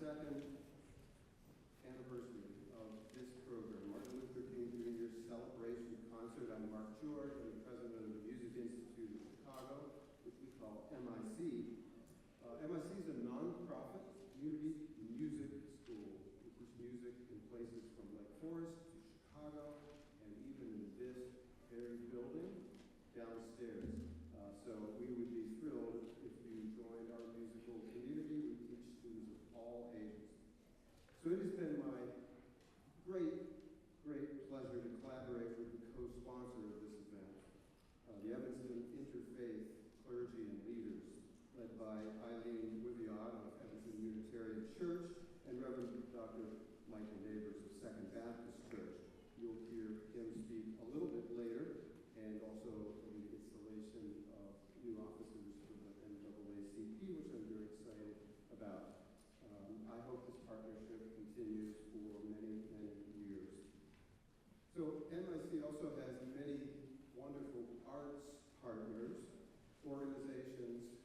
42nd anniversary of this program, Martin Luther King Jr. Celebration Concert. I'm Mark George. I'm the president of the Music Institute of Chicago, which we call MIC. MIC is a nonprofit community music school. We teach music in places from Lake Forest to Chicago, and even in this very building downstairs. So we would be thrilled if you joined our musical community. We teach students of all ages. So it has been my great pleasure to collaborate with the co-sponsor of this event, the Evanston Interfaith Clergy and Leaders, led by Eileen Wiviot of Evanston Unitarian Church and Reverend Dr. Michael Nabors of Second Baptist Church. You'll hear him speak a little bit later, and also the installation of new officers for the NAACP, which I'm very excited about. I hope this partnership continues for many years. So MIC also has many wonderful arts partners, organizations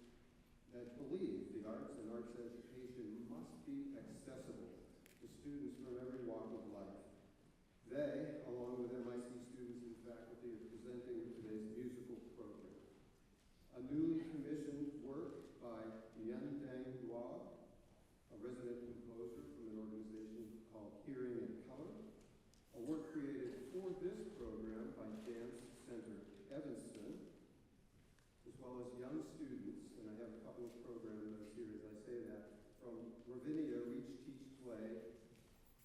that believe the arts and arts education must be accessible to students from every walk of life. They, along with MIC students and faculty, are presenting today's musical program. A newly commissioned work by Nguyen Dang Duo, a resident composer from an organization called Hearing and Color. A work created for this program by Dance Center Evanston, as well as young students, and I have a couple of program notes here as I say that, from Ravinia, Reach, Teach, Play.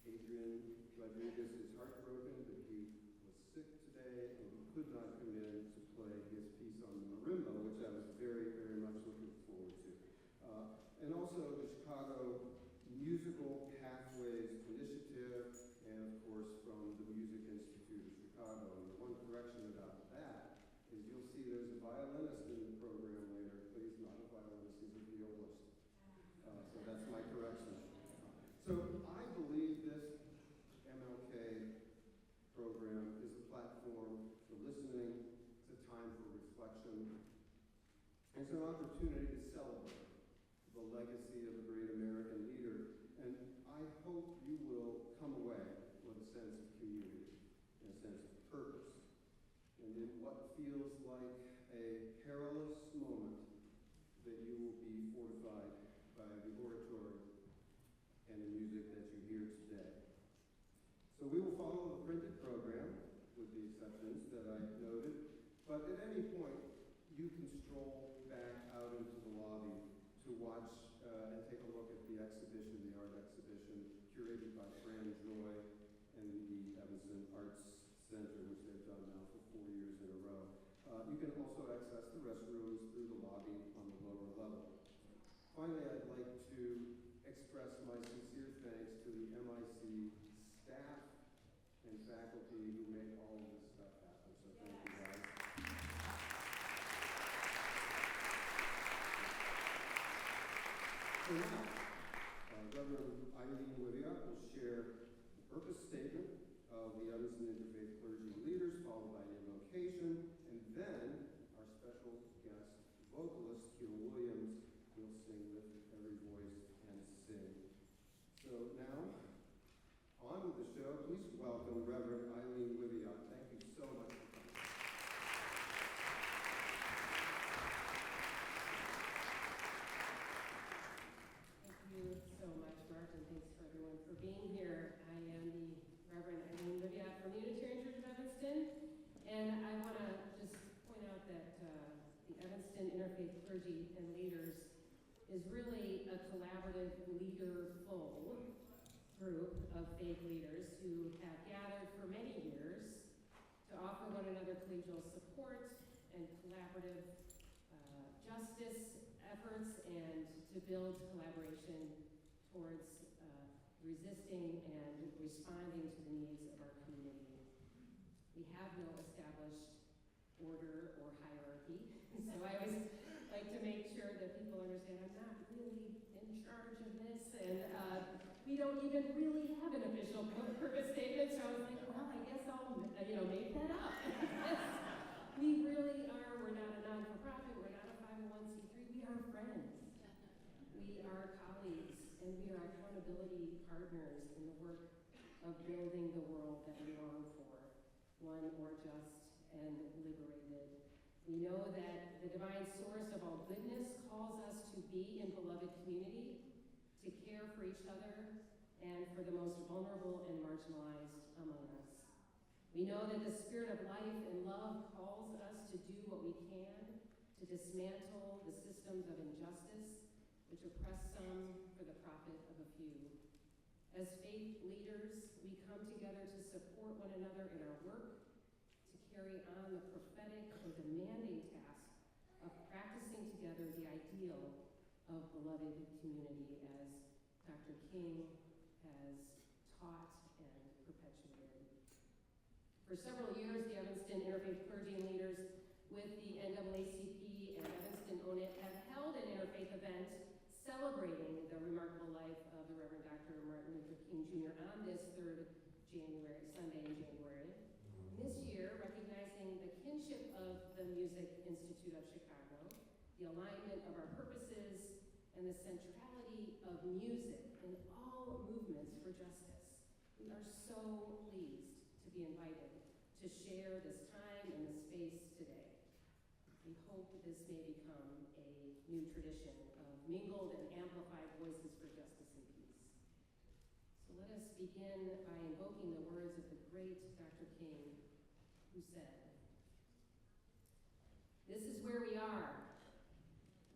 Adrian Rodriguez is heartbroken that he was sick today and he could not come in to play his piece on the marimba, which I was very much looking forward to. And also the Chicago Musical Pathways Initiative, and of course from the Music Institute of Chicago. And the one correction about that is you'll see there's a violinist in the program later, but he's not a violinist, he's a violist. So that's my correction. So I believe this MLK program is a platform for listening, it's a time for reflection, it's an opportunity to celebrate the legacy of a great American leader, and I hope you will come away with a sense of community and a sense of purpose, and in what feels like a perilous moment that you will be fortified by the oratory and the music that you hear today. So we will follow the printed program with the exceptions that I noted, but at any point you can stroll back out into the lobby to watch and take a look at the exhibition, the art exhibition curated by Fran Joy and the Evanston Arts Center, which they've done now for 4 years in a row. You can also access the restrooms through the lobby on the lower level. Finally, I'd like to express my sincere thanks to the MIC staff and faculty who make all of this stuff happen. So thank you guys. So now, Reverend Eileen Wiviot will share the purpose statement of the Evanston Interfaith Clergy and Leaders, followed by an invocation, and then our special guest vocalist, Keil Williams, will sing with every voice and sing. So now, on with the show. Please welcome Reverend Eileen Wiviot. Thank you so much for coming. Thank you so much, Mark, and thanks for everyone for being here. I am the Reverend Eileen Wiviot from the Unitarian Church of Evanston, and I want to just point out that the Evanston Interfaith Clergy and Leaders is really a collaborative, leaderful group of faith leaders who have gathered for many years to offer one another collegial support and collaborative justice efforts and to build collaboration towards resisting and responding to the needs of our community. We have no established order or hierarchy. So I always like to make sure that people understand I'm not really in charge of this, and we don't even really have an official purpose statement. So I was like, well, I guess I'll make that up. We really are. We're not a non-for-profit. We're not a 501c3. We are friends. We are colleagues, and we are accountability partners in the work of building the world that we long for, one more just and liberated. We know that the divine source of all goodness calls us to be in beloved community, to care for each other, and for the most vulnerable and marginalized among us. We know that the spirit of life and love calls us to do what we can to dismantle the systems of injustice which oppress some for the profit of a few. As faith leaders, we come together to support one another in our work, to carry on the prophetic or demanding task of practicing together the ideal of beloved community, as Dr. King has taught and perpetuated. For several years, the Evanston Interfaith Clergy and Leaders with the NAACP and Evanston Own It have held an interfaith event celebrating the remarkable life of the Reverend Dr. Martin Luther King Jr. on this third Sunday in January. This year, recognizing the kinship of the Music Institute of Chicago, the alignment of our purposes, and the centrality of music in all movements for justice, we are so pleased to be invited to share this time and this space today. We hope this may become a new tradition of mingled and amplified voices for justice and peace. So let us begin by invoking the words of the great Dr. King, who said, "This is where we are.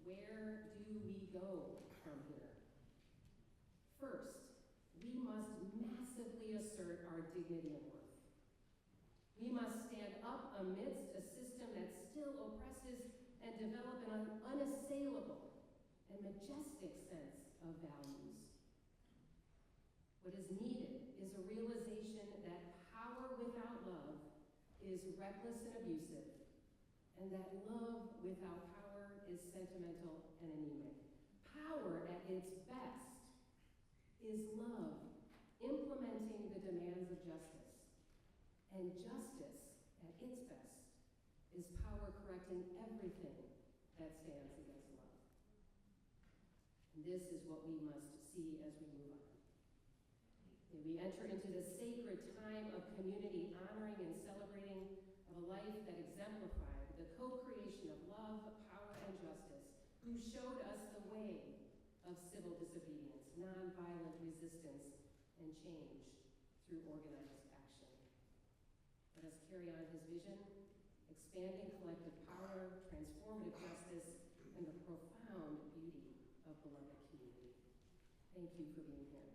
Where do we go from here? First, we must massively assert our dignity and worth. We must stand up amidst a system that still oppresses and develop an unassailable and majestic sense of values. What is needed is a realization that power without love is reckless and abusive, and that love without power is sentimental and anemic. Power at its best is love implementing the demands of justice, and justice at its best is power correcting everything that stands against love. And this is what we must see as we move on. May we enter into the sacred time of community honoring and celebrating of a life that exemplified the co-creation of love, power, and justice, who showed us the way of civil disobedience, nonviolent resistance, and change through organized action. Let us carry on his vision, expanding collective power, transformative justice, and the profound beauty of beloved community. Thank you for being here today.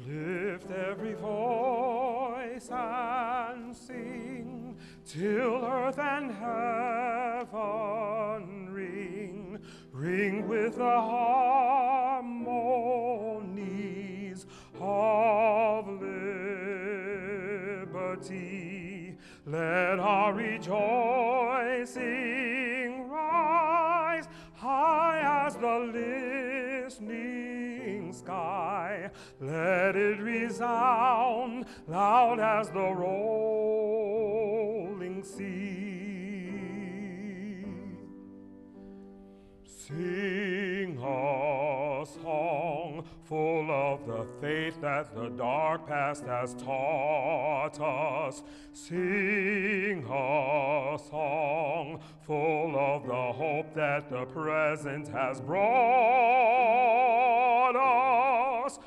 Lift every voice and sing, till earth and heaven ring, ring with the harmonies of liberty. Let our rejoicing rise high as the listening sky. Let it resound loud as the rolling sea. Sing a song full of the faith that the dark past has taught us. Sing a song full of the hope that the present has brought us.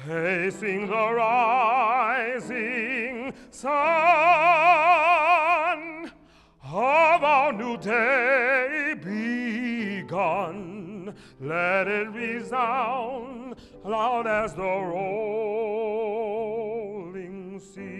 Facing the rising sun of our new day begun, let it resound loud as the rolling sea.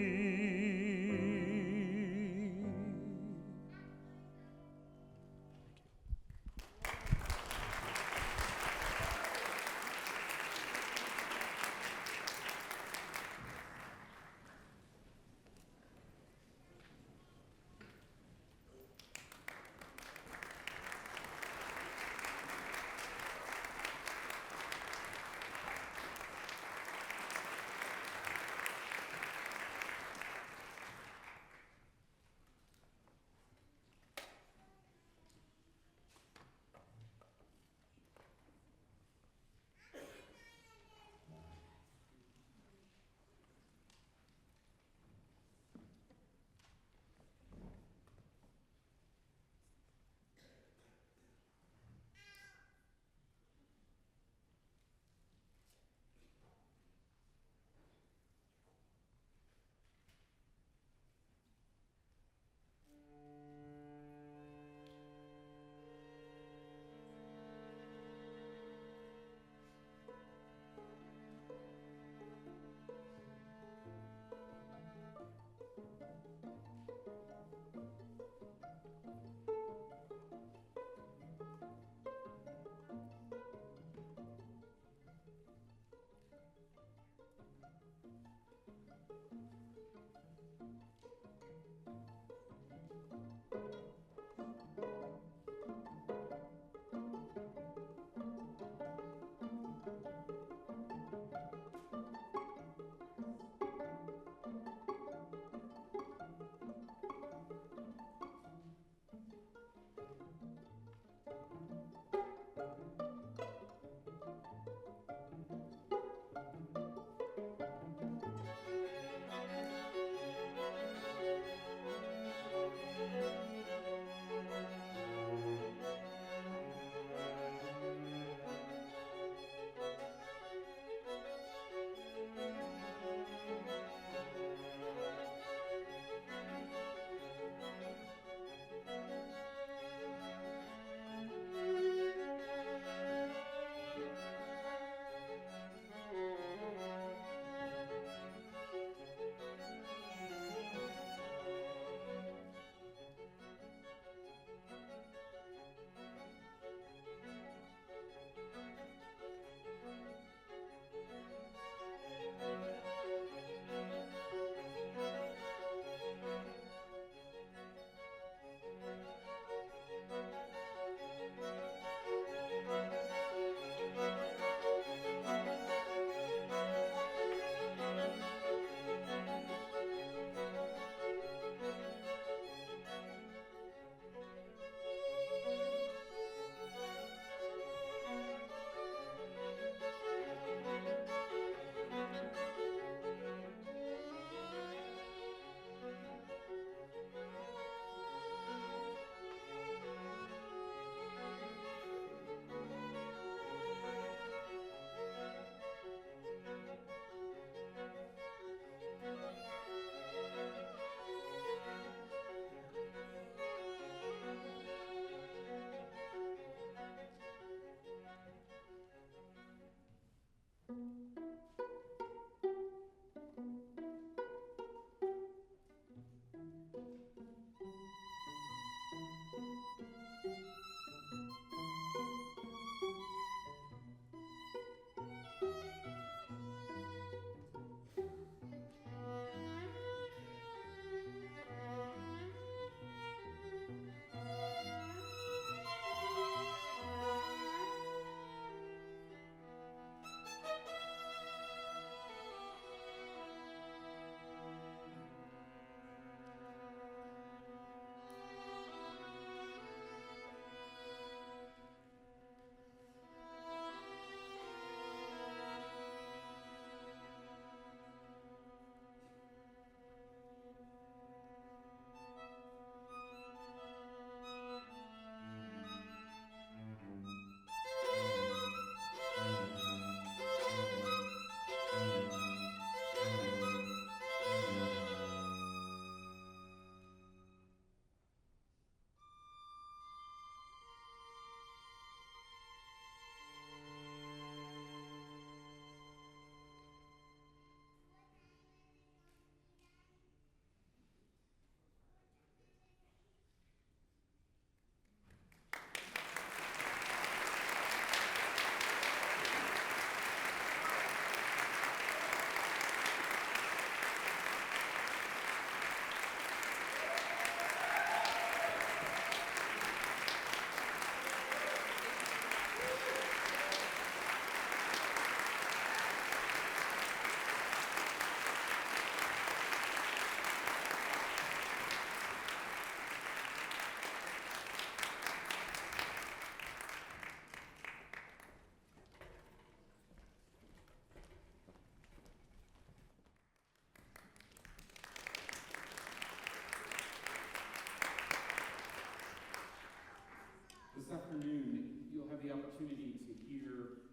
this afternoon, you'll have the opportunity to hear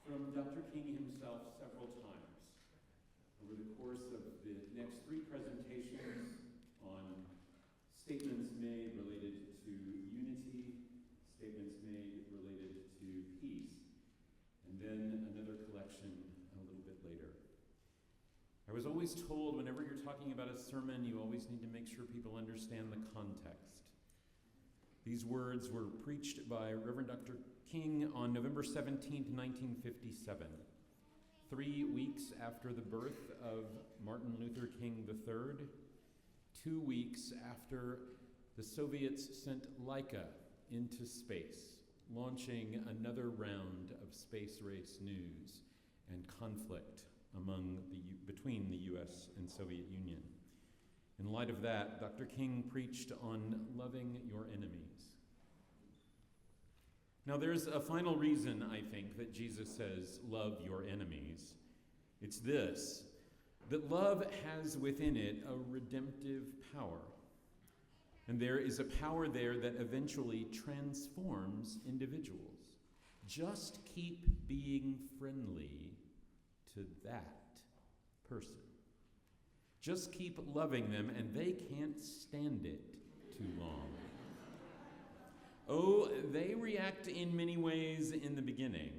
from Dr. King himself several times over the course of the next three presentations on statements made related to unity, statements made related to peace, and then another collection a little bit later. I was always told whenever you're talking about a sermon, you always need to make sure people understand the context. These words were preached by Reverend Dr. King on November 17th, 1957, 3 weeks after the birth of Martin Luther King III, 2 weeks after the Soviets sent Laika into space, launching another round of space race news and conflict between the U.S. and Soviet Union. In light of that, Dr. King preached on loving your enemies. Now, there's a final reason, I think, that Jesus says, love your enemies. It's this, that love has within it a redemptive power. And there is a power there that eventually transforms individuals. Just keep being friendly to that person. Just keep loving them, and they can't stand it too long. Oh, they react in many ways in the beginning.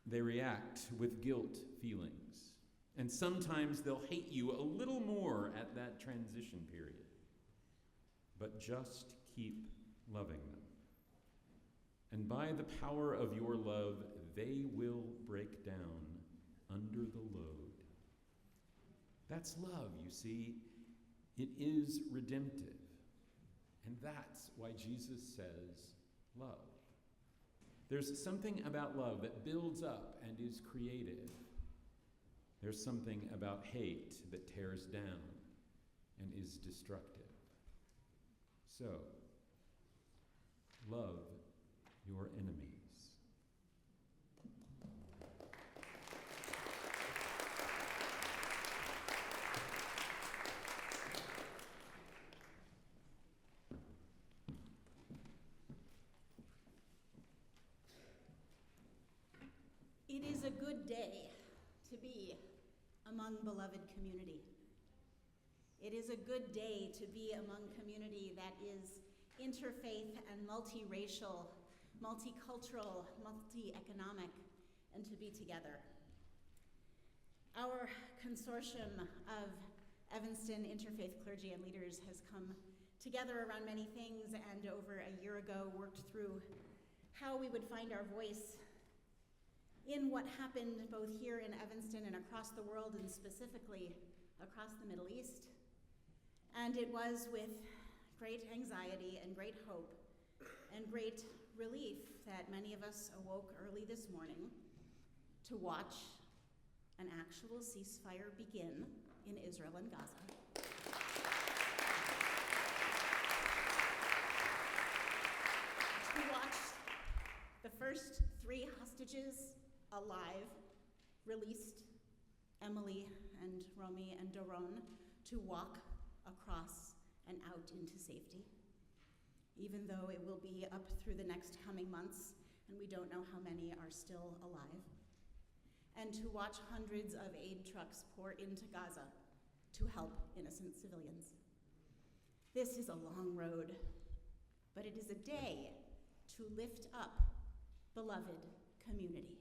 They react with guilt feelings. And sometimes they'll hate you a little more at that transition period. But just keep loving them. And by the power of your love, they will break down under the load. That's love, you see. It is redemptive. And that's why Jesus says love. There's something about love that builds up and is creative. There's something about hate that tears down and is destructive. So, love your enemies. It is a good day to be among beloved community. It is a good day to be among community that is interfaith and multiracial, multicultural, multi-economic, and to be together. Our consortium of Evanston Interfaith Clergy and Leaders has come together around many things, and over a year ago worked through how we would find our voice in what happened both here in Evanston and across the world, and specifically across the Middle East. And it was with great anxiety and great hope and great relief that many of us awoke early this morning to watch an actual ceasefire begin in Israel and Gaza. To watch the first 3 hostages alive, released, Emily and Romy and Doron, to walk across and out into safety, even though it will be up through the next coming months, and we don't know how many are still alive. And to watch hundreds of aid trucks pour into Gaza to help innocent civilians. This is a long road, but it is a day to lift up beloved community.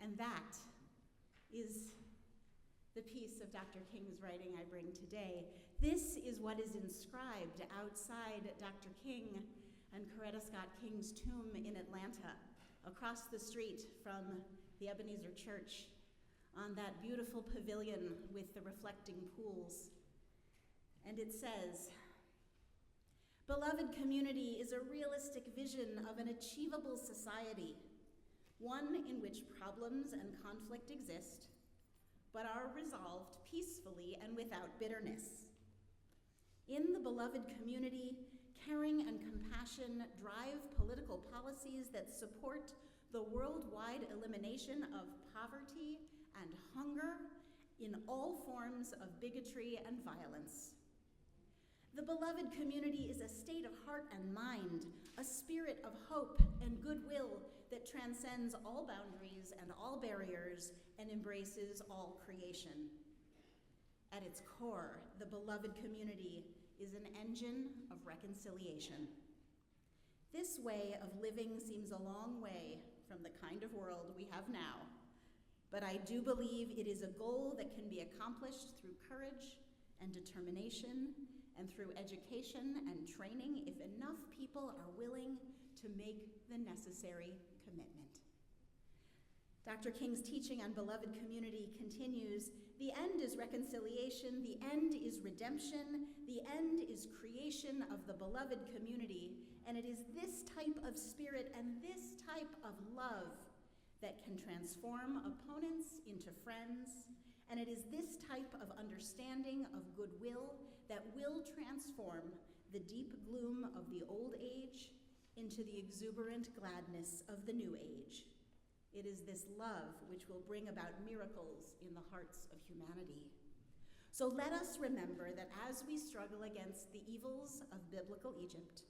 And that is the piece of Dr. King's writing I bring today. This is what is inscribed outside Dr. King and Coretta Scott King's tomb in Atlanta, across the street from the Ebenezer Church, on that beautiful pavilion with the reflecting pools. And it says, "Beloved community is a realistic vision of an achievable society, one in which problems and conflict exist, but are resolved peacefully and without bitterness. In the beloved community, caring and compassion drive political policies that support the worldwide elimination of poverty and hunger in all forms of bigotry and violence. The beloved community is a state of heart and mind, a spirit of hope and goodwill that transcends all boundaries and all barriers and embraces all creation. At its core, the beloved community is an engine of reconciliation. This way of living seems a long way from the kind of world we have now, but I do believe it is a goal that can be accomplished through courage and determination and through education and training if enough people are willing to make the necessary commitment. Dr. King's teaching on beloved community continues, the end is reconciliation, the end is redemption, the end is creation of the beloved community, and it is this type of spirit and this type of love that can transform opponents into friends, and it is this type of understanding of goodwill that will transform the deep gloom of the old age into the exuberant gladness of the new age. It is this love which will bring about miracles in the hearts of humanity. So let us remember that as we struggle against the evils of biblical Egypt,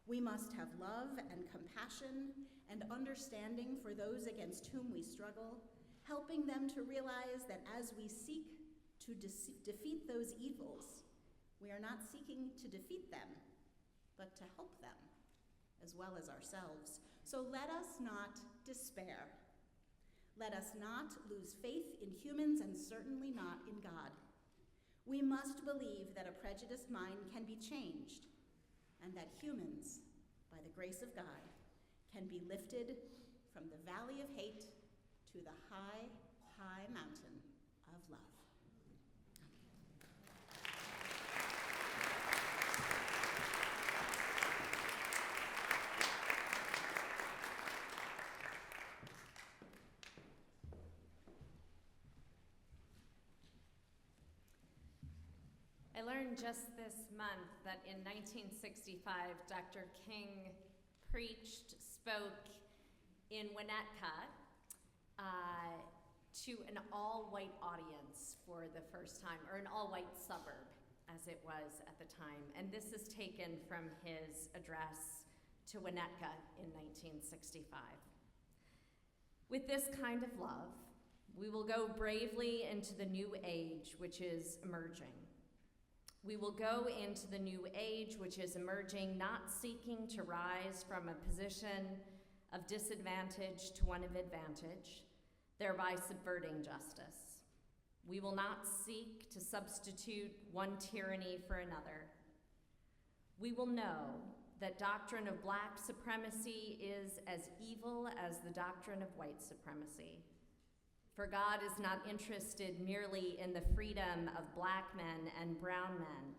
we must have love and compassion and understanding for those against whom we struggle, helping them to realize that as we seek to defeat those evils, we are not seeking to defeat them, but to help them, as well as ourselves. So let us not despair. Let us not lose faith in humans and certainly not in God. We must believe that a prejudiced mind can be changed and that humans, by the grace of God, can be lifted from the valley of hate to the high, high mountain of love. I learned just this month that in 1965, Dr. King spoke in Winnetka to an all-white audience for the first time, or an all-white suburb, as it was at the time. And this is taken from his address to Winnetka in 1965. With this kind of love, we will go bravely into the new age which is emerging. We will go into the new age which is emerging, not seeking to rise from a position of disadvantage to one of advantage, thereby subverting justice. We will not seek to substitute one tyranny for another. We will know that doctrine of Black supremacy is as evil as the doctrine of white supremacy. For God is not interested merely in the freedom of Black men and brown men,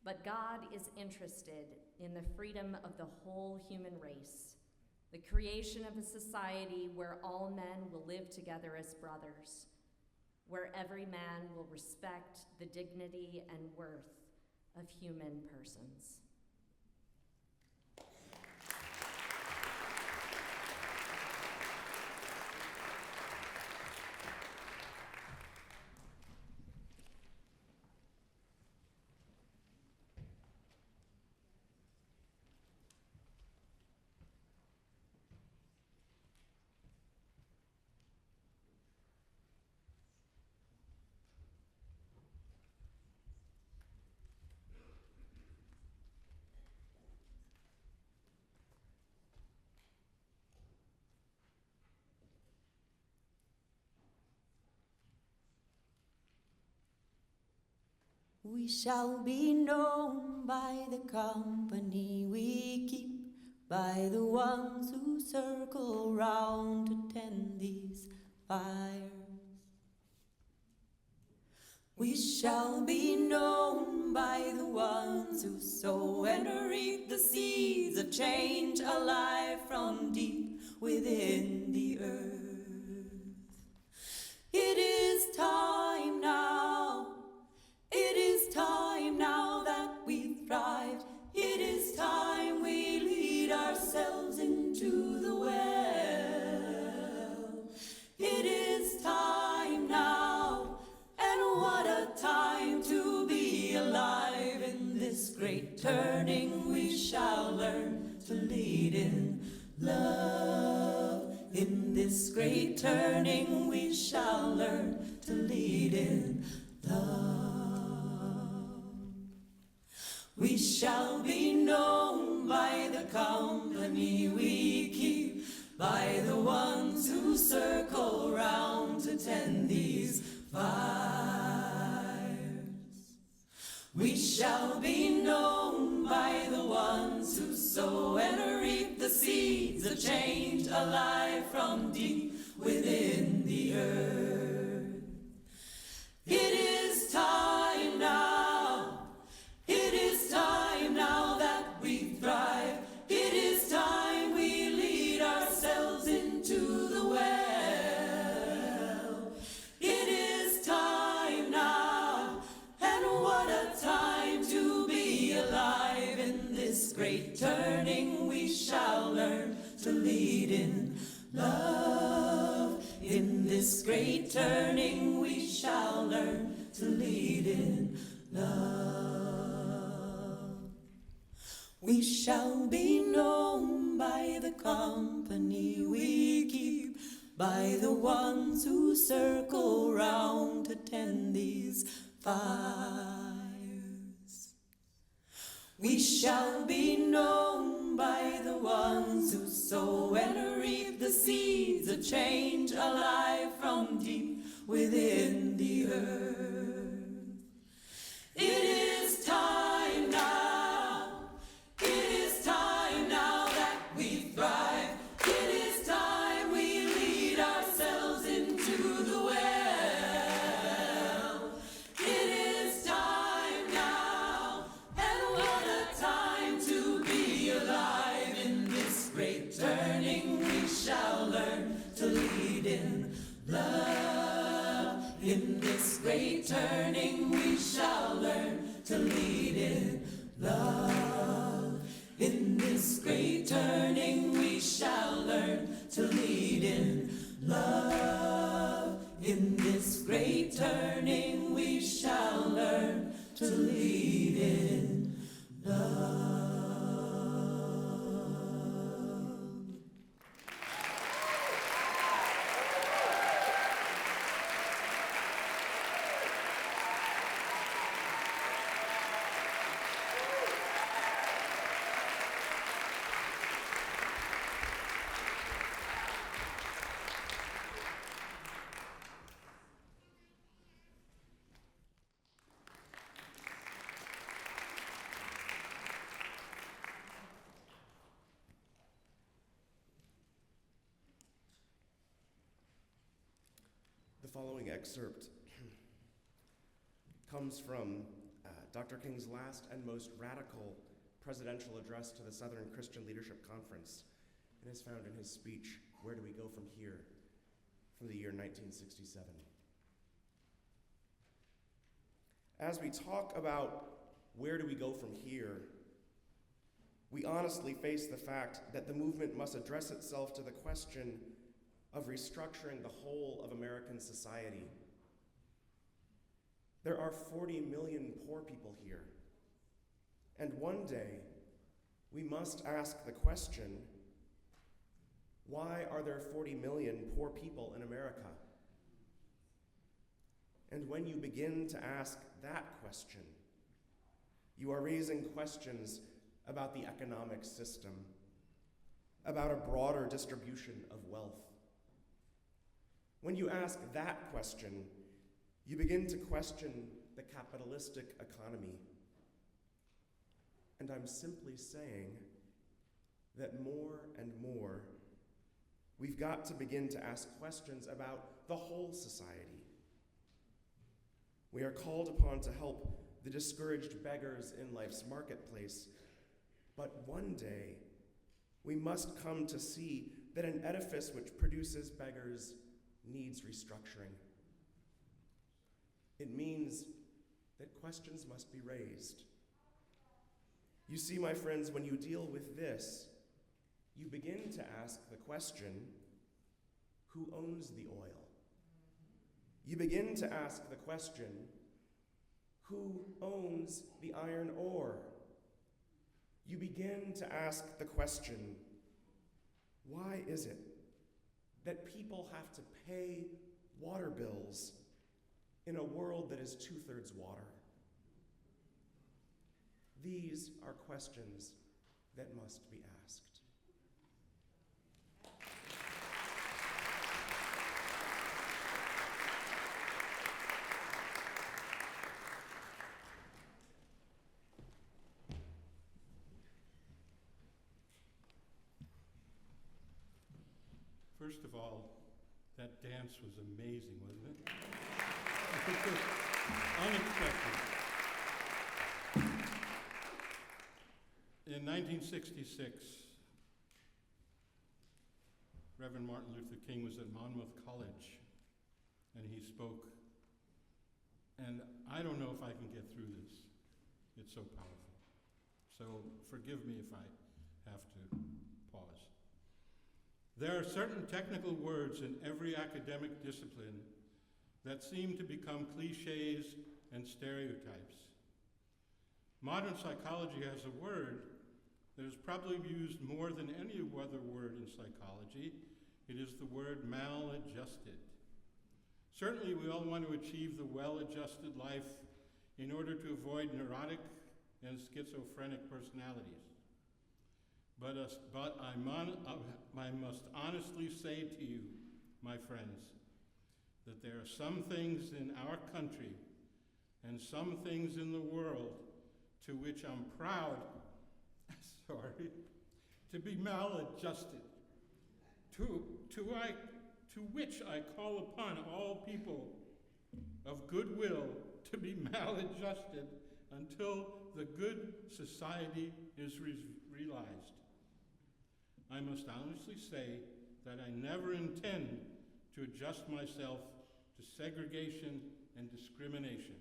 but God is interested in the freedom of the whole human race, the creation of a society where all men will live together as brothers, where every man will respect the dignity and worth of human persons. We shall be known by the company we keep, by the ones who circle round to tend these fires. We shall be known by the ones who sow and reap the seeds of change alive from deep within the earth. It is time now. It is time now that we thrive. It is time we lead ourselves into the well. It is time now, and what a time to be alive in this turning we shall learn to lead in love. In this great turning we shall learn to lead in love. We shall be known by the company we keep, by the ones who circle round to tend these fires. We shall be known by the ones who sow and reap the seeds of change alive from deep within the earth. It is time now. It is time now that we thrive. It is time we lead ourselves into the well. It is time now, and what a time to be alive. In this great turning we shall learn to lead in love. In this great turning we shall learn to lead in love. We shall be known by the company we keep, by the ones who circle round to tend these fires. We shall be known by the ones who sow and reap the seeds of change alive from deep within the earth. It is time now. It is time now that we thrive. It is time we lead ourselves into the well. It is time now, and what a time to be alive. In this great turning we shall learn to lead in love. In this great turning we shall learn to lead in love. In this great turning we shall learn to lead in love. In this great turning we shall learn to lead in love. The following excerpt comes from Dr. King's last and most radical presidential address to the Southern Christian Leadership Conference, and is found in his speech, Where Do We Go From Here?, from the year 1967. As we talk about where do we go from here, we honestly face the fact that the movement must address itself to the question of restructuring the whole of American society. There are 40 million poor people here, and one day we must ask the question, why are there 40 million poor people in America? And when you begin to ask that question, you are raising questions about the economic system, about a broader distribution of wealth. When you ask that question, you begin to question the capitalistic economy. And I'm simply saying that more and more, we've got to begin to ask questions about the whole society. We are called upon to help the discouraged beggars in life's marketplace, but one day we must come to see that an edifice which produces beggars needs restructuring. It means that questions must be raised. You see, my friends, when you deal with this, you begin to ask the question, who owns the oil? You begin to ask the question, who owns the iron ore? you begin to ask the question, why is it that people have to pay water bills in a world that is 2/3 water? These are questions that must be asked. First of all, that dance was amazing, wasn't it? It was unexpected. In 1966, Reverend Martin Luther King was at Monmouth College, and he spoke. And I don't know if I can get through this. It's so powerful. So forgive me if I have to pause. There are certain technical words in every academic discipline that seem to become cliches and stereotypes. Modern psychology has a word that is probably used more than any other word in psychology. It is the word maladjusted. Certainly we all want to achieve the well-adjusted life in order to avoid neurotic and schizophrenic personalities. But I must honestly say to you, my friends, that there are some things in our country and some things in the world to which I'm proud, to be maladjusted, to which I call upon all people of goodwill to be maladjusted until the good society is realized. I must honestly say that I never intend to adjust myself to segregation and discrimination.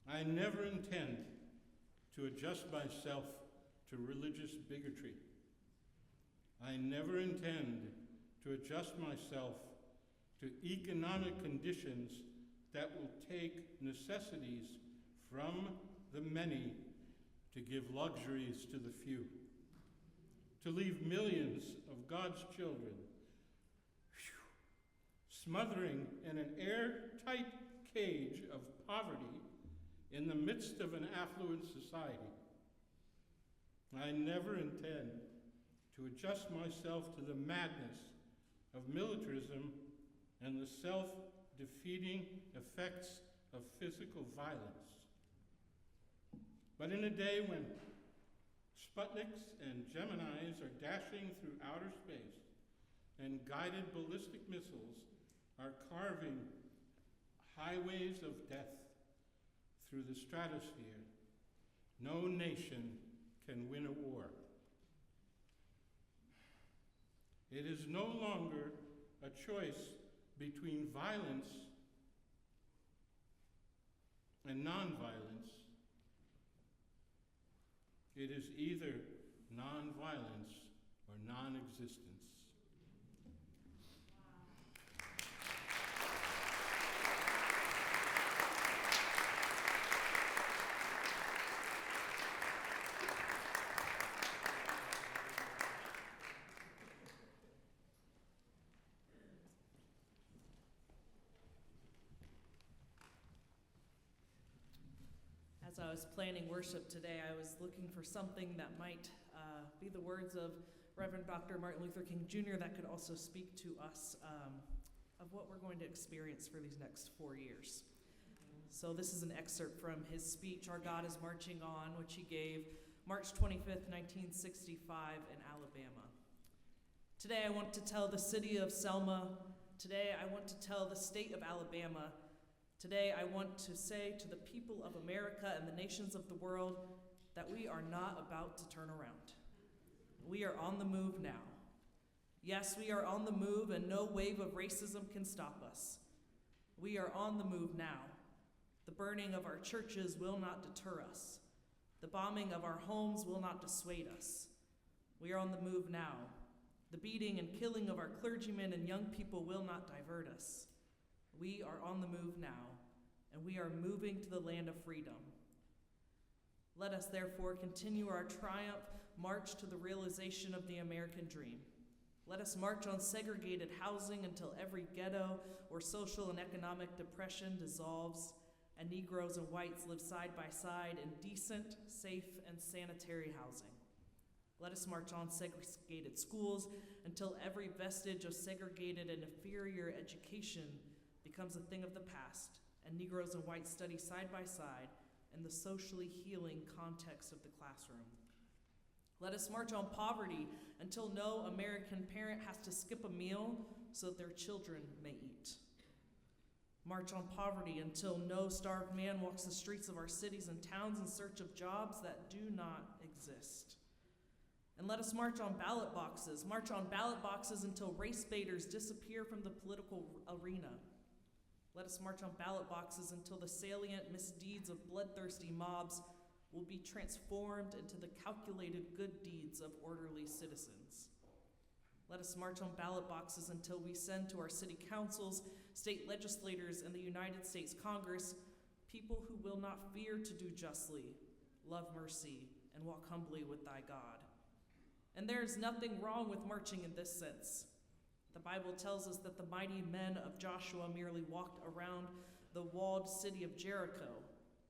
I never intend to adjust myself to religious bigotry. I never intend to adjust myself to economic conditions that will take necessities from the many to give luxuries to the few, to leave millions of God's children smothering in an airtight cage of poverty in the midst of an affluent society. I never intend to adjust myself to the madness of militarism and the self-defeating effects of physical violence. But in a day when Sputniks and Geminis are dashing through outer space and guided ballistic missiles are carving highways of death through the stratosphere, no nation can win a war. It is no longer a choice between violence and nonviolence. It is either nonviolence or non-existence. As I was planning worship today, I was looking for something that might be the words of Reverend Dr. Martin Luther King Jr. that could also speak to us of what we're going to experience for these next 4 years. So this is an excerpt from his speech, Our God is Marching On, which he gave March 25th, 1965 in Alabama. Today I want to tell the city of Selma. Today I want to tell the state of Alabama. Today, I want to say to the people of America and the nations of the world that we are not about to turn around. We are on the move now. Yes, we are on the move, and no wave of racism can stop us. We are on the move now. The burning of our churches will not deter us. The bombing of our homes will not dissuade us. We are on the move now. The beating and killing of our clergymen and young people will not divert us. We are on the move now, and we are moving to the land of freedom. Let us therefore continue our triumph march to the realization of the American dream. Let us march on segregated housing until every ghetto or social and economic depression dissolves, and Negroes and whites live side by side in decent, safe, and sanitary housing. Let us march on segregated schools until every vestige of segregated and inferior education becomes a thing of the past, and Negroes and whites study side by side in the socially healing context of the classroom. Let us march on poverty until no American parent has to skip a meal so that their children may eat. March on poverty until no starved man walks the streets of our cities and towns in search of jobs that do not exist. And let us march on ballot boxes until race baiters disappear from the political arena. Let us march on ballot boxes until the salient misdeeds of bloodthirsty mobs will be transformed into the calculated good deeds of orderly citizens. Let us march on ballot boxes until we send to our city councils, state legislators, and the United States Congress people who will not fear to do justly, love mercy, and walk humbly with thy God. And there is nothing wrong with marching in this sense. The Bible tells us that the mighty men of Joshua merely walked around the walled city of Jericho,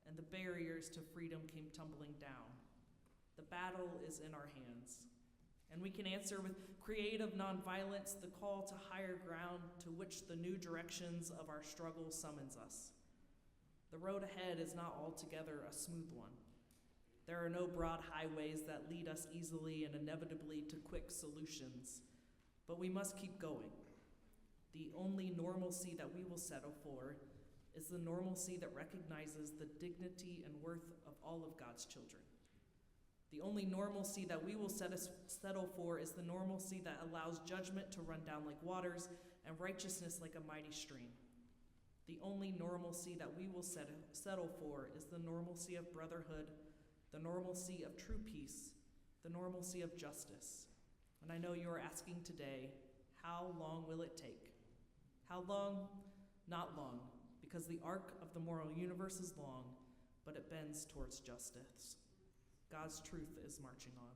and the barriers to freedom came tumbling down. The battle is in our hands, and we can answer with creative nonviolence the call to higher ground to which the new directions of our struggle summons us. The road ahead is not altogether a smooth one. There are no broad highways that lead us easily and inevitably to quick solutions, but we must keep going. The only normalcy that we will settle for is the normalcy that recognizes the dignity and worth of all of God's children. The only normalcy that we will settle for is the normalcy that allows judgment to run down like waters and righteousness like a mighty stream. The only normalcy that we will settle for is the normalcy of brotherhood, the normalcy of true peace, the normalcy of justice. And I know you are asking today, how long will it take? How long? Not long, because the arc of the moral universe is long, but it bends towards justice. God's truth is marching on.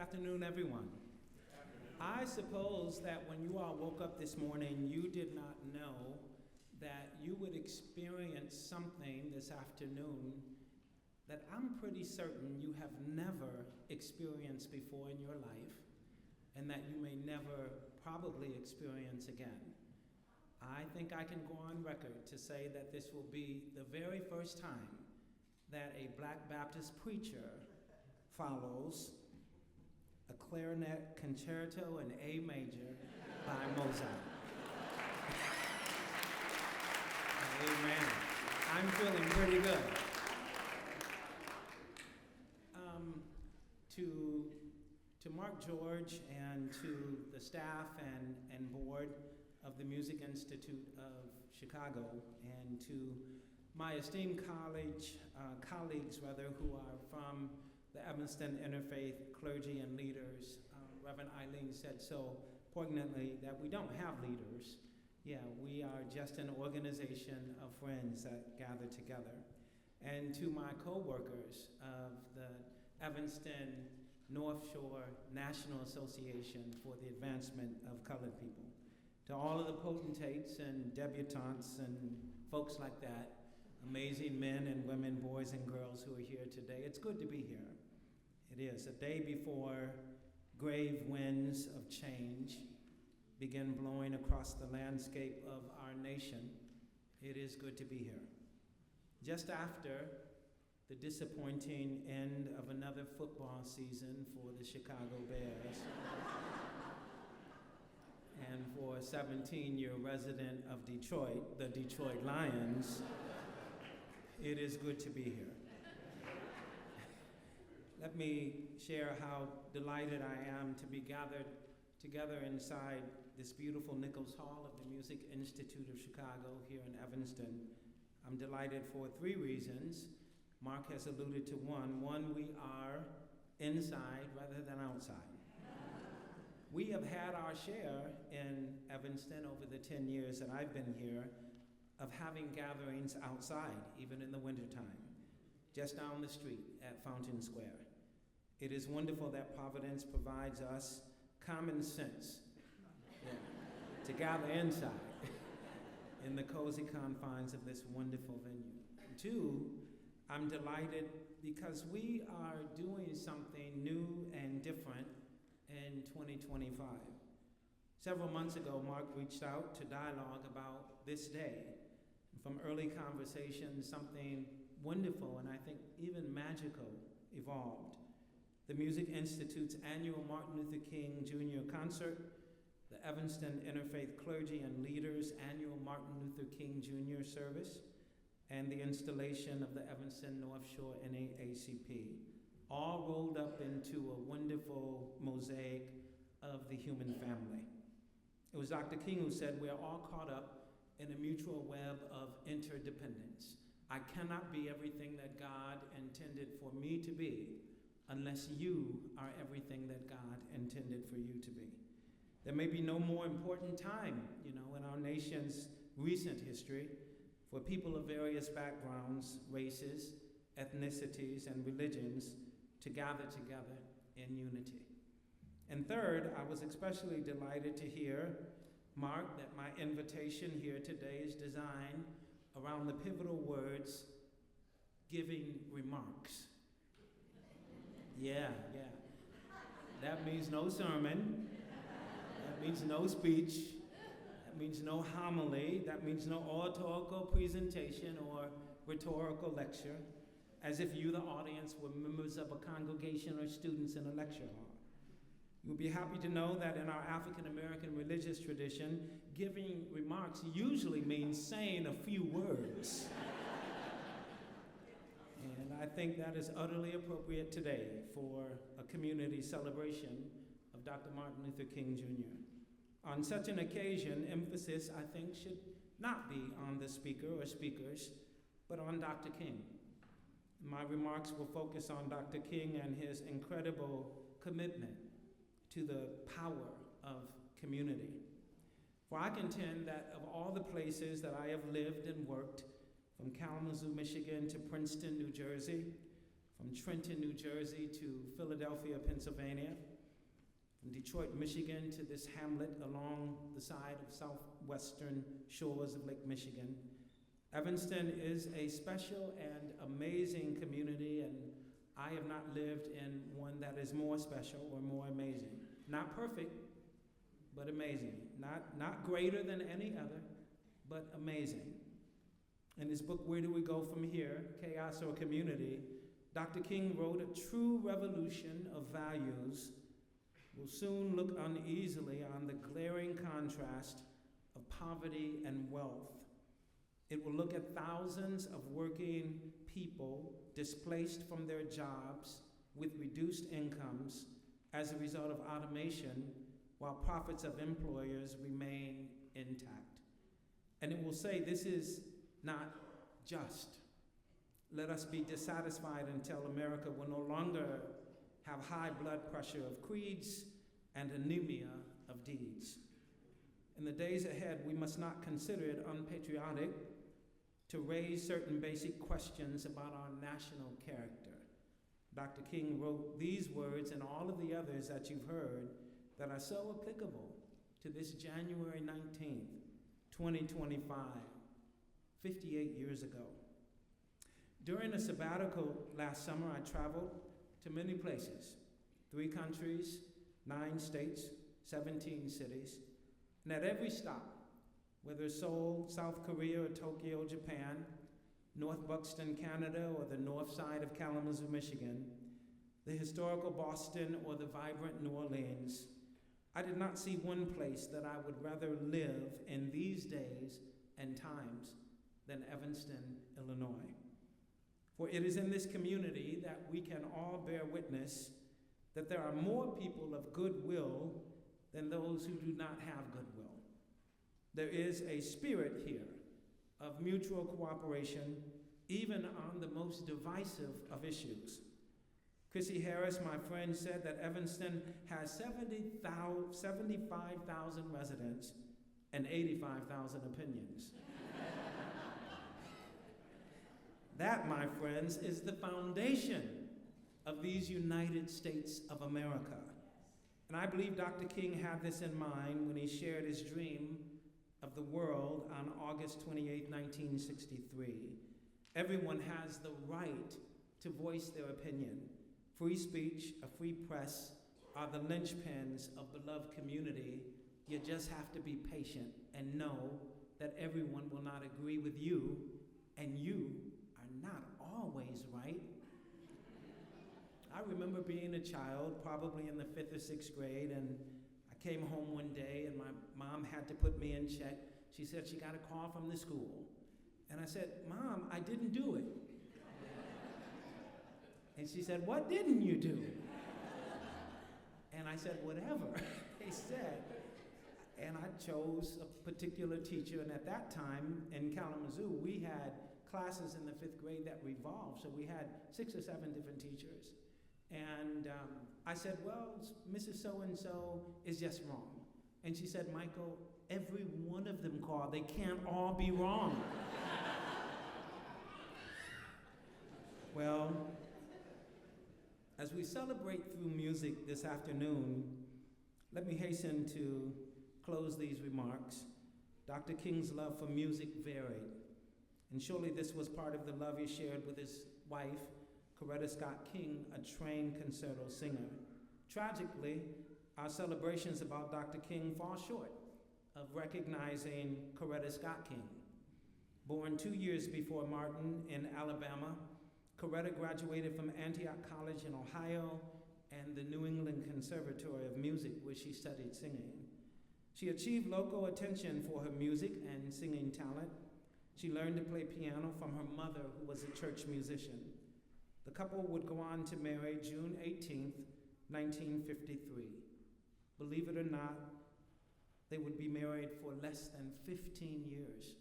afternoon, everyone. I suppose that when you all woke up this morning, you did not know that you would experience something this afternoon that I'm pretty certain you have never experienced before in your life, and that you may never probably experience again. I think I can go on record to say that this will be the very first time that a Black Baptist preacher follows a clarinet concerto in A major by Mozart. Amen. I'm feeling pretty good. To Mark George and to the staff and board of the Music Institute of Chicago, and to my esteemed colleagues who are from the Evanston Interfaith Clergy and Leaders. Reverend Eileen said so poignantly that we don't have leaders. Yeah, we are just an organization of friends that gather together. And to my co-workers of the Evanston North Shore National Association for the Advancement of Colored People. To all of the potentates and debutantes and folks like that, amazing men and women, boys and girls who are here today, it's good to be here. It is a day before grave winds of change begin blowing across the landscape of our nation. It is good to be here. Just after the disappointing end of another football season for the Chicago Bears and for a 17-year resident of Detroit, the Detroit Lions, it is good to be here. Let me share how delighted I am to be gathered together inside this beautiful Nichols Hall of the Music Institute of Chicago here in Evanston. I'm delighted for three reasons. Mark has alluded to one. One, we are inside rather than outside. We have had our share in Evanston over the 10 years that I've been here of having gatherings outside, even in the wintertime, just down the street at Fountain Square. It is wonderful that Providence provides us common sense to gather inside in the cozy confines of this wonderful venue. Two, I'm delighted because we are doing something new and different in 2025. Several months ago, Mark reached out to dialogue about this day. From early conversations, something wonderful and I think even magical evolved. The Music Institute's annual Martin Luther King Jr. concert, the Evanston Interfaith Clergy and Leaders annual Martin Luther King Jr. service, and the installation of the Evanston North Shore NAACP, all rolled up into a wonderful mosaic of the human family. It was Dr. King who said, "We are all caught up in a mutual web of interdependence. I cannot be everything that God intended for me to be unless you are everything that God intended for you to be." There may be no more important time, in our nation's recent history for people of various backgrounds, races, ethnicities, and religions to gather together in unity. And third, I was especially delighted to hear, Mark, that my invitation here today is designed around the pivotal words, giving remarks. Yeah. That means no sermon. That means no speech. That means no homily. That means no oratorical presentation or rhetorical lecture, as if you, the audience, were members of a congregation or students in a lecture hall. You'll be happy to know that in our African American religious tradition, giving remarks usually means saying a few words. And I think that is utterly appropriate today for a community celebration of Dr. Martin Luther King Jr. On such an occasion, emphasis, I think, should not be on the speaker or speakers, but on Dr. King. My remarks will focus on Dr. King and his incredible commitment to the power of community. For I contend that of all the places that I have lived and worked, from Kalamazoo, Michigan to Princeton, New Jersey, from Trenton, New Jersey to Philadelphia, Pennsylvania, from Detroit, Michigan, to this hamlet along the side of southwestern shores of Lake Michigan. Evanston is a special and amazing community, and I have not lived in one that is more special or more amazing. Not perfect, but amazing. Not greater than any other, but amazing. In his book, Where Do We Go From Here? Chaos or Community, Dr. King wrote, a true revolution of values will soon look uneasily on the glaring contrast of poverty and wealth. It will look at thousands of working people displaced from their jobs with reduced incomes as a result of automation, while profits of employers remain intact. And it will say this is not just. Let us be dissatisfied until America will no longer have high blood pressure of creeds and anemia of deeds. In the days ahead, we must not consider it unpatriotic to raise certain basic questions about our national character. Dr. King wrote these words and all of the others that you've heard that are so applicable to this January 19th, 2025, 58 years ago. During a sabbatical last summer, I traveled to many places, 3 countries, 9 states, 17 cities, and at every stop, whether Seoul, South Korea, or Tokyo, Japan, North Buxton, Canada, or the north side of Kalamazoo, Michigan, the historical Boston, or the vibrant New Orleans, I did not see one place that I would rather live in these days and times than Evanston, Illinois. For it is in this community that we can all bear witness that there are more people of goodwill than those who do not have goodwill. There is a spirit here of mutual cooperation, even on the most divisive of issues. Chrissy Harris, my friend, said that Evanston has 75,000 residents and 85,000 opinions. That, my friends, is the foundation of these United States of America. And I believe Dr. King had this in mind when he shared his dream of the world on August 28, 1963. Everyone has the right to voice their opinion. Free speech, a free press are the linchpins of beloved community. You just have to be patient and know that everyone will not agree with you, and you are not always right. I remember being a child, probably in the 5th or 6th grade, and I came home one day and my mom had to put me in check. She said she got a call from the school. And I said, Mom, I didn't do it. And she said, what didn't you do? And I said, whatever they said. And I chose a particular teacher, and at that time in Kalamazoo, we had classes in the 5th grade that revolved, so we had 6 or 7 different teachers. And I said, well, Mrs. So-and-so is just wrong. And she said, Michael, every one of them called. They can't all be wrong. Well, as we celebrate through music this afternoon, let me hasten to close these remarks. Dr. King's love for music varied, and surely this was part of the love he shared with his wife, Coretta Scott King, a trained concerto singer. Tragically, our celebrations about Dr. King fall short of recognizing Coretta Scott King. Born 2 years before Martin in Alabama, Coretta graduated from Antioch College in Ohio and the New England Conservatory of Music, where she studied singing. She achieved local attention for her music and singing talent. She learned to play piano from her mother, who was a church musician. The couple would go on to marry June 18th, 1953. Believe it or not, they would be married for less than 15 years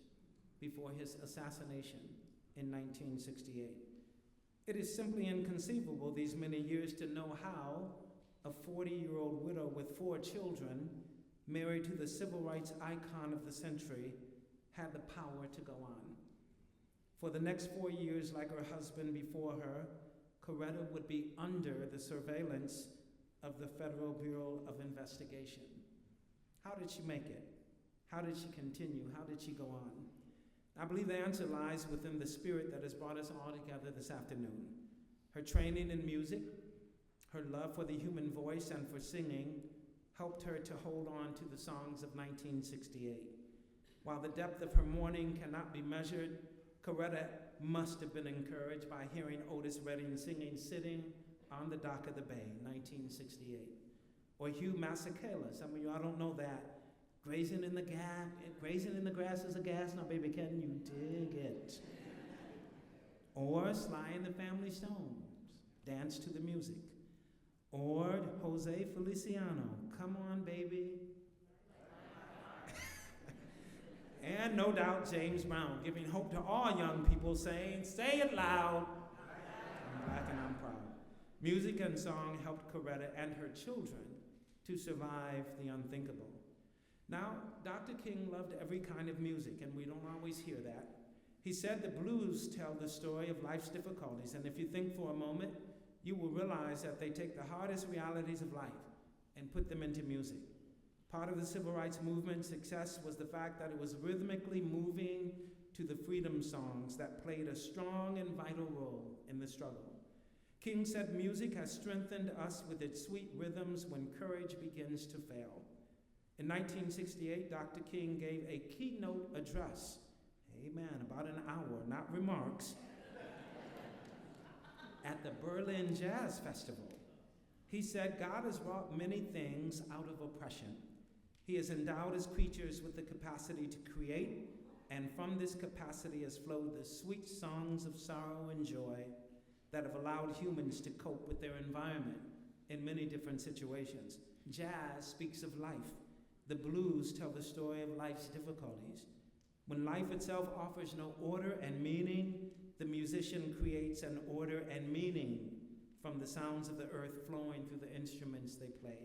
before his assassination in 1968. It is simply inconceivable these many years to know how a 40-year-old widow with 4 children, married to the civil rights icon of the century, had the power to go on. For the next 4 years, like her husband before her, Coretta would be under the surveillance of the Federal Bureau of Investigation. How did she make it? How did she continue? How did she go on? I believe the answer lies within the spirit that has brought us all together this afternoon. Her training in music, her love for the human voice and for singing helped her to hold on to the songs of 1968. While the depth of her mourning cannot be measured, Coretta must have been encouraged by hearing Otis Redding singing Sitting on the Dock of the Bay, 1968. Or Hugh Masekela, some of you, I don't know that. Grazing in the grass is a gas, now baby, can you dig it? Or Sly and the Family Stones, Dance to the Music. Or Jose Feliciano, Come On Baby. And no doubt James Brown, giving hope to all young people, saying, say it loud, I'm black and I'm proud. Music and song helped Coretta and her children to survive the unthinkable. Now, Dr. King loved every kind of music, and we don't always hear that. He said the blues tell the story of life's difficulties, and if you think for a moment, you will realize that they take the hardest realities of life and put them into music. Part of the civil rights movement's success was the fact that it was rhythmically moving to the freedom songs that played a strong and vital role in the struggle. King said music has strengthened us with its sweet rhythms when courage begins to fail. In 1968, Dr. King gave a keynote address, amen, about an hour, not remarks, at the Berlin Jazz Festival. He said, God has wrought many things out of oppression. He has endowed his creatures with the capacity to create, and from this capacity has flowed the sweet songs of sorrow and joy that have allowed humans to cope with their environment in many different situations. Jazz speaks of life. The blues tell the story of life's difficulties. When life itself offers no order and meaning, the musician creates an order and meaning from the sounds of the earth flowing through the instruments they play.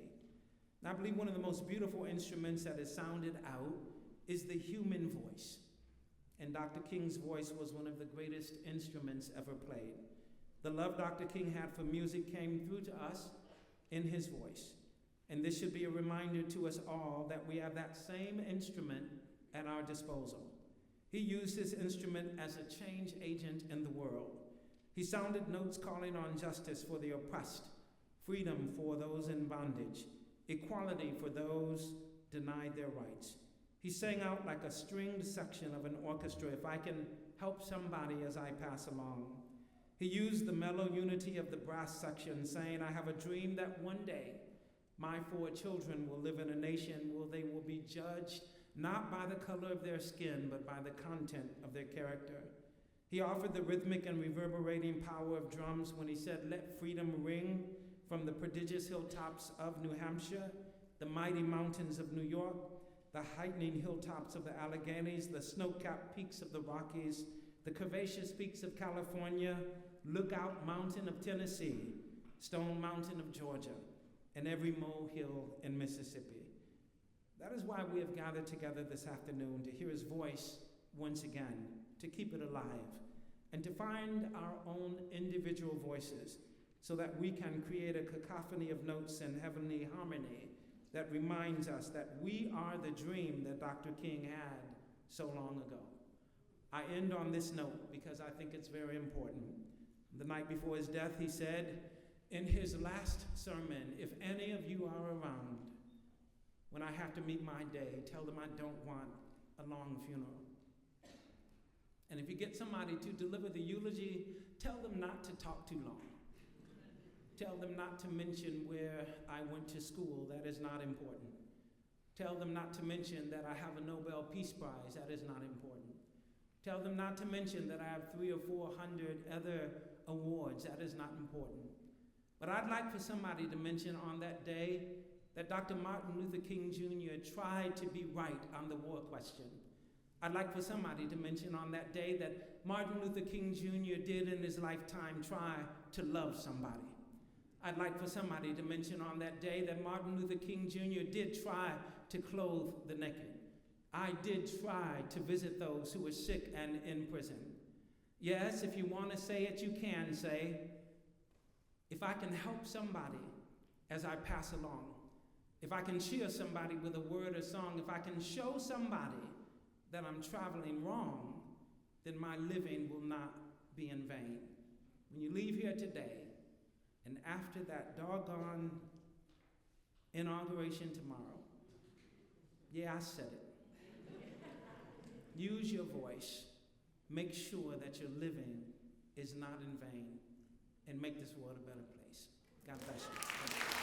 And I believe one of the most beautiful instruments that is sounded out is the human voice. And Dr. King's voice was one of the greatest instruments ever played. The love Dr. King had for music came through to us in his voice. And this should be a reminder to us all that we have that same instrument at our disposal. He used his instrument as a change agent in the world. He sounded notes calling on justice for the oppressed, freedom for those in bondage, equality for those denied their rights. He sang out like a stringed section of an orchestra, if I can help somebody as I pass along. He used the mellow unity of the brass section, saying, I have a dream that one day my 4 children will live in a nation where they will be judged not by the color of their skin, but by the content of their character. He offered the rhythmic and reverberating power of drums when he said, let freedom ring from the prodigious hilltops of New Hampshire, the mighty mountains of New York, the heightening hilltops of the Alleghenies, the snow-capped peaks of the Rockies, the curvaceous peaks of California, Lookout Mountain of Tennessee, Stone Mountain of Georgia, and every molehill in Mississippi. That is why we have gathered together this afternoon, to hear his voice once again, to keep it alive, and to find our own individual voices so that we can create a cacophony of notes in heavenly harmony that reminds us that we are the dream that Dr. King had so long ago. I end on this note because I think it's very important. The night before his death, he said in his last sermon, if any of you are around, when I have to meet my day, tell them I don't want a long funeral. And if you get somebody to deliver the eulogy, tell them not to talk too long. Tell them not to mention where I went to school. That is not important. Tell them not to mention that I have a Nobel Peace Prize. That is not important. Tell them not to mention that I have 300 or 400 other awards. That is not important. But I'd like for somebody to mention on that day that Dr. Martin Luther King Jr. tried to be right on the war question. I'd like for somebody to mention on that day that Martin Luther King Jr. did in his lifetime try to love somebody. I'd like for somebody to mention on that day that Martin Luther King Jr. did try to clothe the naked. I did try to visit those who were sick and in prison. Yes, if you want to say it, you can say, if I can help somebody as I pass along. If I can cheer somebody with a word or song, if I can show somebody that I'm traveling wrong, then my living will not be in vain. When you leave here today, and after that doggone inauguration tomorrow, yeah, I said it. Use your voice. Make sure that your living is not in vain, and make this world a better place. God bless you.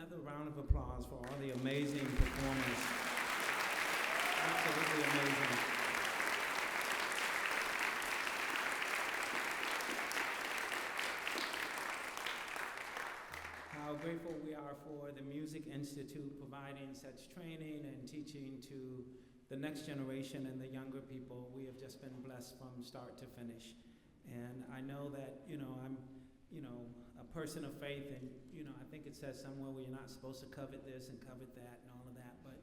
another round of applause for all the amazing performers. Absolutely amazing. How grateful we are for the Music Institute providing such training and teaching to the next generation and the younger people. We have just been blessed from start to finish. And I know that, I'm, a person of faith, and, I think it says somewhere where you're not supposed to covet this and covet that and all of that, but,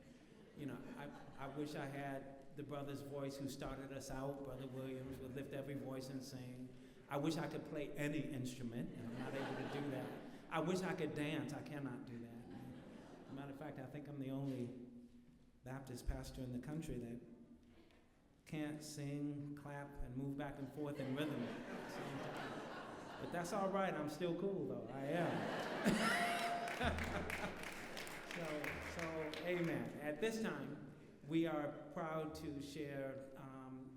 I wish I had the brother's voice who started us out. Brother Williams would lift every voice and sing. I wish I could play any instrument, and I'm not able to do that. I wish I could dance. I cannot do that. As a matter of fact, I think I'm the only Baptist pastor in the country that can't sing, clap, and move back and forth in rhythm at the same time. But that's all right. I'm still cool, though. I am. So, amen. At this time, we are proud to share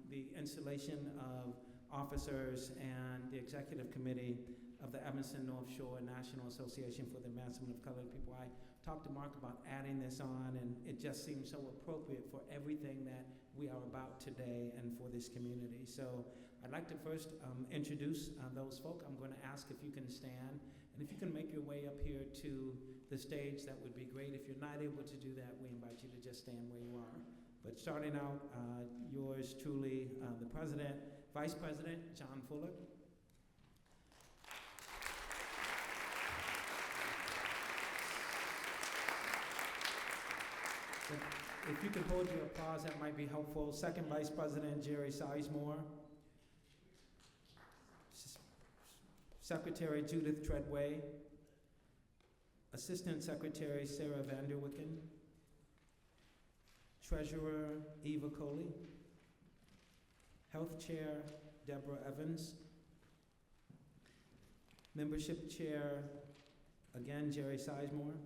the installation of officers and the executive committee of the Evanston North Shore National Association for the Advancement of Colored People. I talked to Mark about adding this on, and it just seems so appropriate for everything that we are about today and for this community. So I'd like to first introduce those folk. I'm going to ask if you can stand, and if you can make your way up here to the stage, that would be great. If you're not able to do that, we invite you to just stand where you are. But starting out, yours truly, the President, Vice President, John Fuller. If you can hold your applause, that might be helpful. Second Vice President, Jerry Sizemore. Secretary, Judith Treadway. Assistant Secretary, Sarah Vanderwicken. Treasurer, Eva Coley. Health Chair, Deborah Evans. Membership Chair, again, Jerry Sizemore.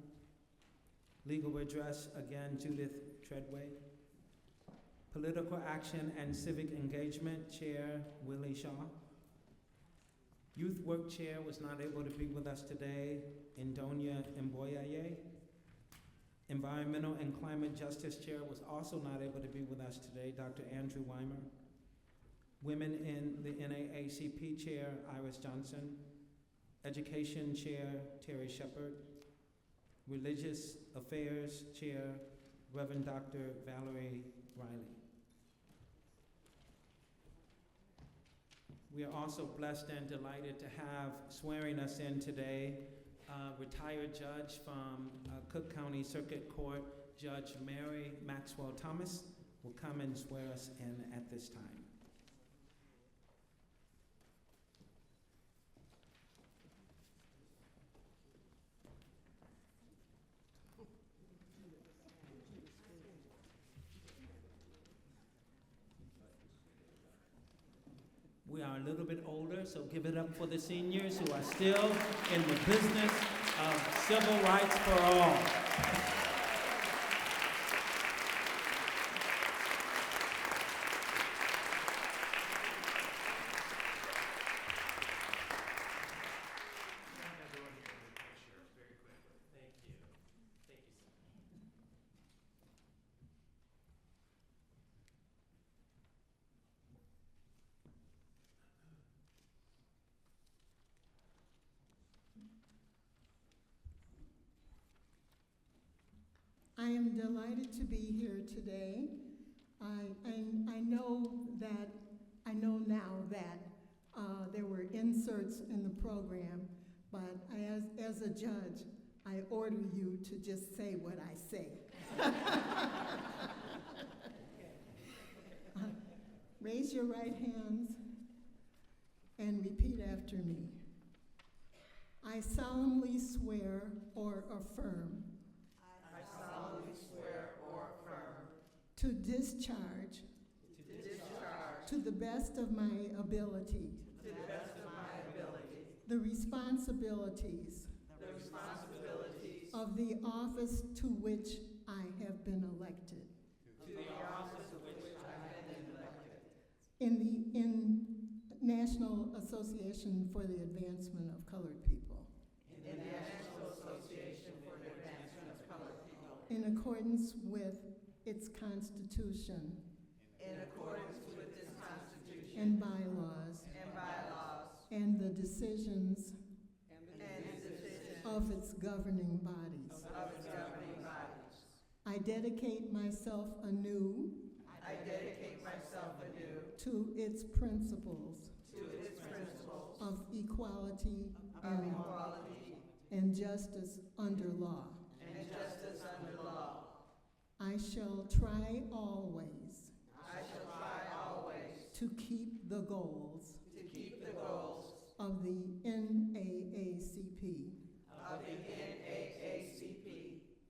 Legal Redress, again, Judith Treadway. Political Action and Civic Engagement Chair, Willie Shaw. Youth Work Chair was not able to be with us today, Indonia Mboyaye. Environmental and Climate Justice Chair was also not able to be with us today, Dr. Andrew Weimer. Women in the NAACP Chair, Iris Johnson. Education Chair, Terry Shepard. Religious Affairs Chair, Reverend Dr. Valerie Riley. We are also blessed and delighted to have swearing us in today, retired judge from Cook County Circuit Court, Judge Mary Maxwell Thomas, will come and swear us in at this time. We are a little bit older, so give it up for the seniors who are still in the business of civil rights for all. I am delighted to be here today. I know now that there were inserts in the program, but as a judge, I order you to just say what I say. Raise your right hands and repeat after me. I solemnly swear or affirm to discharge to the best of my ability the responsibilities of the office to which I have been elected in National Association for the Advancement of Colored People. in accordance with its Constitution in accordance with this Constitution and bylaws and the decisions of its governing bodies. I dedicate myself anew to its principles of equality and justice under law. I shall try always to keep the goals of the NAACP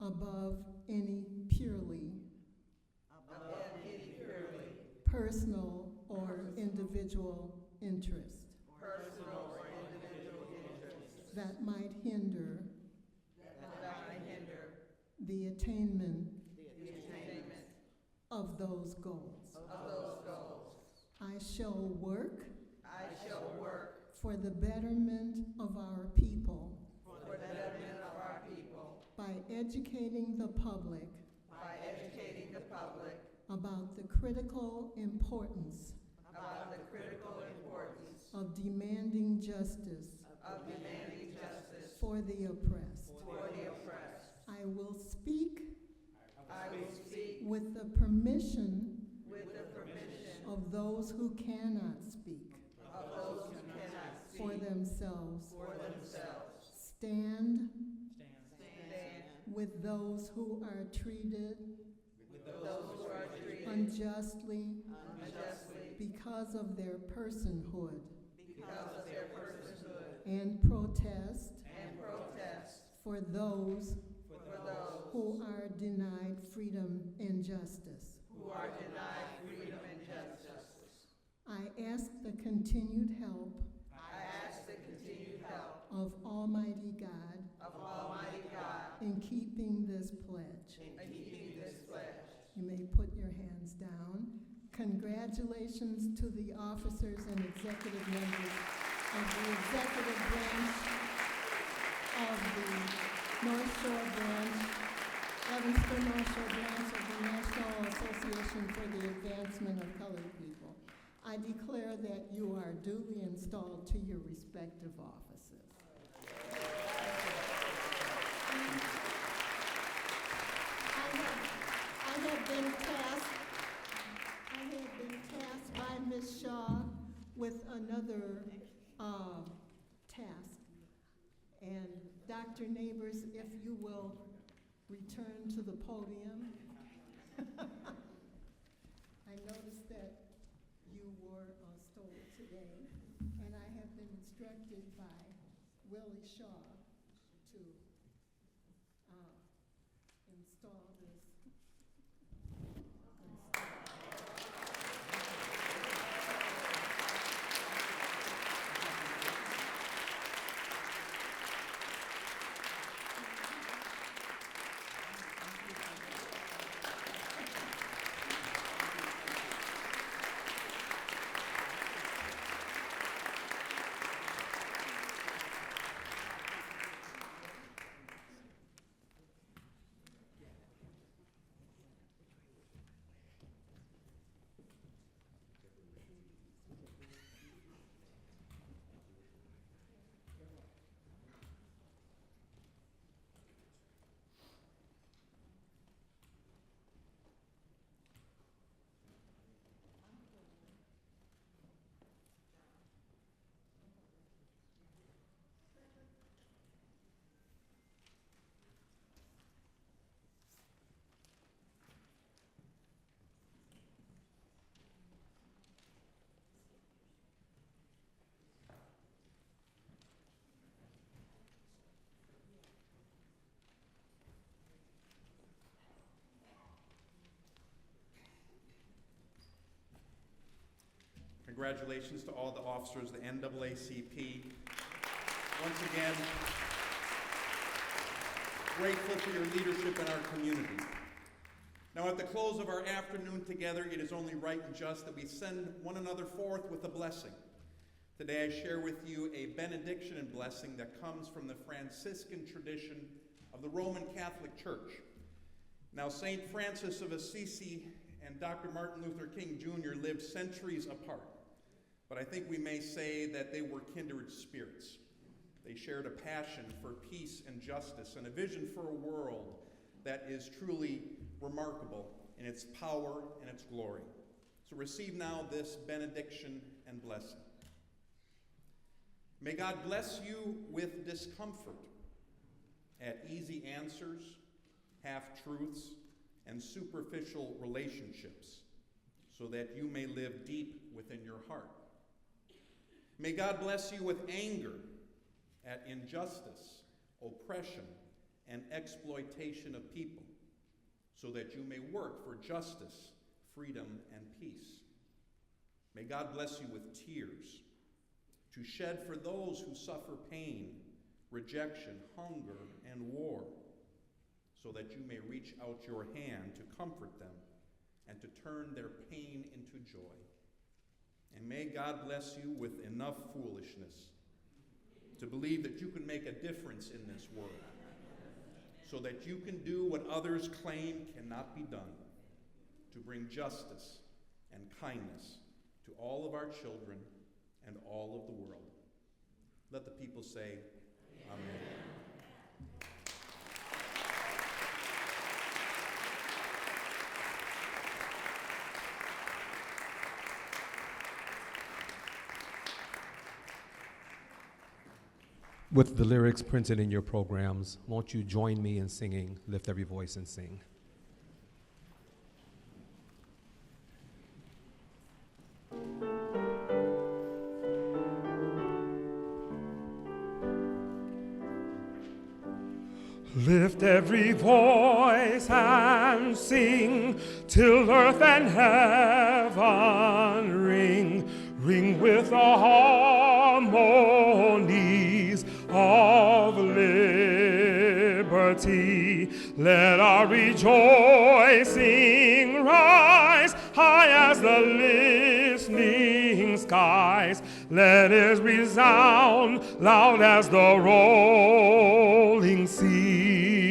above any purely personal or individual interest that might hinder the attainment of those goals. I shall work for the betterment of our people by educating the public about the critical importance of demanding justice for the oppressed. I will speak with the permission of those who cannot speak for themselves. Stand with those who are treated unjustly because of their personhood, and protest for those who are denied freedom and justice. I ask the continued help of Almighty God in keeping this pledge. You may put your hands down. Congratulations to the officers and executive members of the executive branch of the North Shore branch, Evanston North Shore branch of the National Association for the Advancement of Colored People. I declare that you are duly installed to your respective offices. I have been tasked by Ms. Shaw with another task. And Dr. Nabors, if you will return to the podium. I noticed that you wore a stole today, and I have been instructed by Willie Shaw to install this. Congratulations to all the officers, the NAACP. Once again, grateful for your leadership in our community. Now, at the close of our afternoon together, it is only right and just that we send one another forth with a blessing. Today I share with you a benediction and blessing that comes from the Franciscan tradition of the Roman Catholic Church. Now, St. Francis of Assisi and Dr. Martin Luther King Jr. lived centuries apart, but I think we may say that they were kindred spirits. They shared a passion for peace and justice and a vision for a world that is truly remarkable in its power and its glory. So receive now this benediction and blessing. May God bless you with discomfort at easy answers, half-truths, and superficial relationships, so that you may live deep within your heart. May God bless you with anger at injustice, oppression, and exploitation of people, so that you may work for justice, freedom, and peace. May God bless you with tears, to shed for those who suffer pain, rejection, hunger, and war, so that you may reach out your hand to comfort them and to turn their pain into joy. And may God bless you with enough foolishness to believe that you can make a difference in this world, so that you can do what others claim cannot be done, to bring justice and kindness to all of our children and all of the world. Let the people say, Amen. With the lyrics printed in your programs, won't you join me in singing Lift Every Voice and Sing? Lift every voice and sing till earth and heaven ring, ring with the harmonies of liberty. Let our rejoicing rise high as the listening skies. Let it resound loud as the rolling sea.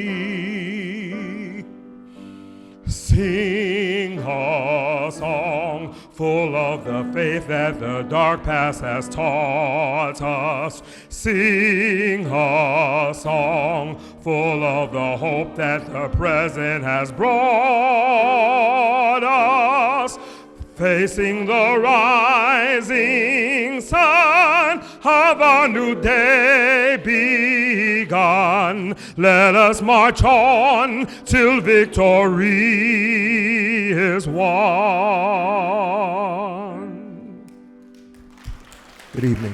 Sing a song full of the faith that the dark past has taught us. Sing a song full of the hope that the present has brought us. Facing the rising sun of a new day begun, let us march on till victory is won. Good evening.